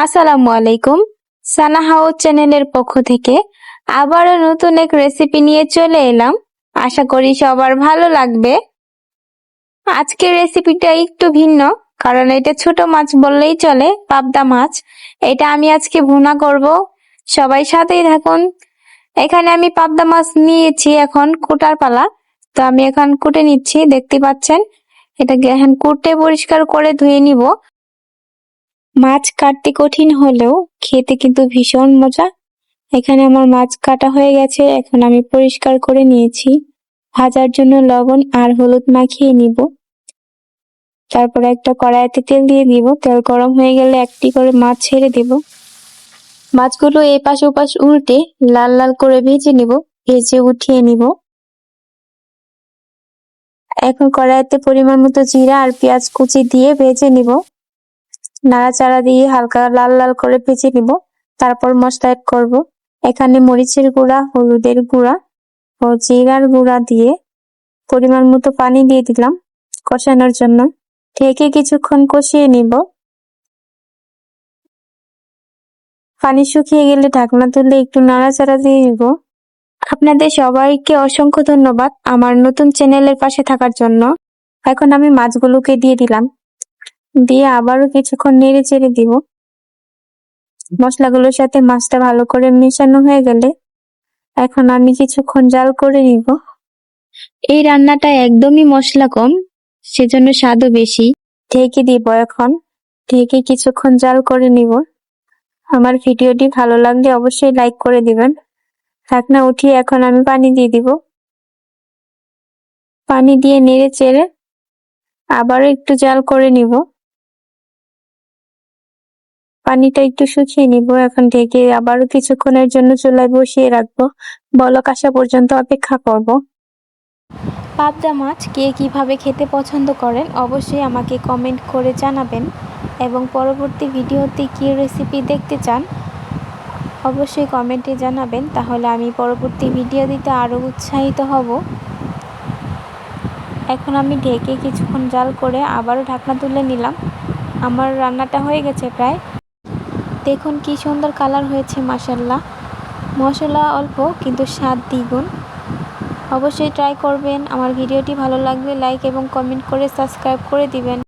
আসসালামু আলাইকুম। সানা হাউস চ্যানেলের পক্ষ থেকে আবারও নতুন এক রেসিপি নিয়ে চলে এলাম। আশা করি সবার ভালো লাগবে। আজকের রেসিপিটা একটু ভিন্ন, কারণ এটা ছোট মাছ বললেই চলে, পাবদা মাছ। এটা আমি আজকে ভুনা করব। সবাই সাথেই থাকুন। এখানে আমি পাবদা মাছ নিয়েছি, এখন কুটার পালা। তো আমি এখন কুটে নিচ্ছি, দেখতে পাচ্ছেন। এটাকে এখন কুটে পরিষ্কার করে ধুয়ে নিব। মাছ কাটতে কঠিন হলেও খেতে কিন্তু ভীষণ মজা। এখানে আমার মাছ কাটা হয়ে গেছে, এখন আমি পরিষ্কার করে নিয়েছি। ভাজার জন্য লবণ আর হলুদ মাখিয়ে নিব। তারপরে একটা কড়াইতে তেল দিয়ে দিব। তেল গরম হয়ে গেলে একটি করে মাছ ছেড়ে দেব। মাছগুলো এপাশ ওপাশ উল্টে লাল লাল করে ভেজে নিব, ভেজে উঠিয়ে নিব। এখন কড়াইতে পরিমাণ মতো জিরা আর পেঁয়াজ কুচি দিয়ে ভেজে নিব। নাড়াচাড়া দিয়ে হালকা লাল লাল করে ভেজে নিব। তারপর মশলা অ্যাড করব। এখানে মরিচের গুঁড়া, হলুদের গুঁড়া ও জিরার গুঁড়া দিয়ে পরিমাণ মতো পানি দিয়ে দিলাম কষানোর জন্য। ঢেকে কিছুক্ষণ কষিয়ে নিব। পানি শুকিয়ে গেলে ঢাকনা তুলে একটু নাড়াচাড়া দিয়ে দিব। আপনাদের সবাইকে অসংখ্য ধন্যবাদ আমার নতুন চ্যানেলের পাশে থাকার জন্য। এখন আমি মাছগুলোকে দিয়ে দিলাম, দিয়ে আবারও কিছুক্ষণ নেড়ে চেড়ে দিব। মশলাগুলোর সাথে মাছটা ভালো করে মেশানো হয়ে গেলে এখন আমি কিছুক্ষণ জাল করে নিব। এই রান্নাটা একদমই মশলা কম, সেজন্য স্বাদও বেশি। ঢেকে দিব এখন, ঢেকে কিছুক্ষণ জাল করে নিব। আমার ভিডিওটি ভালো লাগলে অবশ্যই লাইক করে দিবেন। ঢাকনা উঠিয়ে এখন আমি পানি দিয়ে দিব। পানি দিয়ে নেড়ে চেড়ে আবারও একটু জাল করে নিব। পানিটা একটু শুকিয়ে নিব। এখন ঢেকে আবারও কিছুক্ষণের জন্য চুলায় বসিয়ে রাখবো। বলক আসা পর্যন্ত অপেক্ষা করব। পাবদা মাছ কে কিভাবে খেতে পছন্দ করেন অবশ্যই আমাকে কমেন্ট করে জানাবেন, এবং পরবর্তী ভিডিওতে কী রেসিপি দেখতে চান অবশ্যই কমেন্টে জানাবেন, তাহলে আমি পরবর্তী ভিডিও দিতে আরও উৎসাহিত হব। এখন আমি ঢেকে কিছুক্ষণ জাল করে আবারও ঢাকনা তুলে নিলাম। আমার রান্নাটা হয়ে গেছে প্রায়। দেখুন কি সুন্দর কালার হয়েছে, মাশাআল্লাহ। মশলা অল্প কিন্তু স্বাদ দ্বিগুণ। অবশ্যই ট্রাই করবেন। আমার ভিডিওটি ভালো লাগলে লাইক এবং কমেন্ট করে সাবস্ক্রাইব করে দিবেন।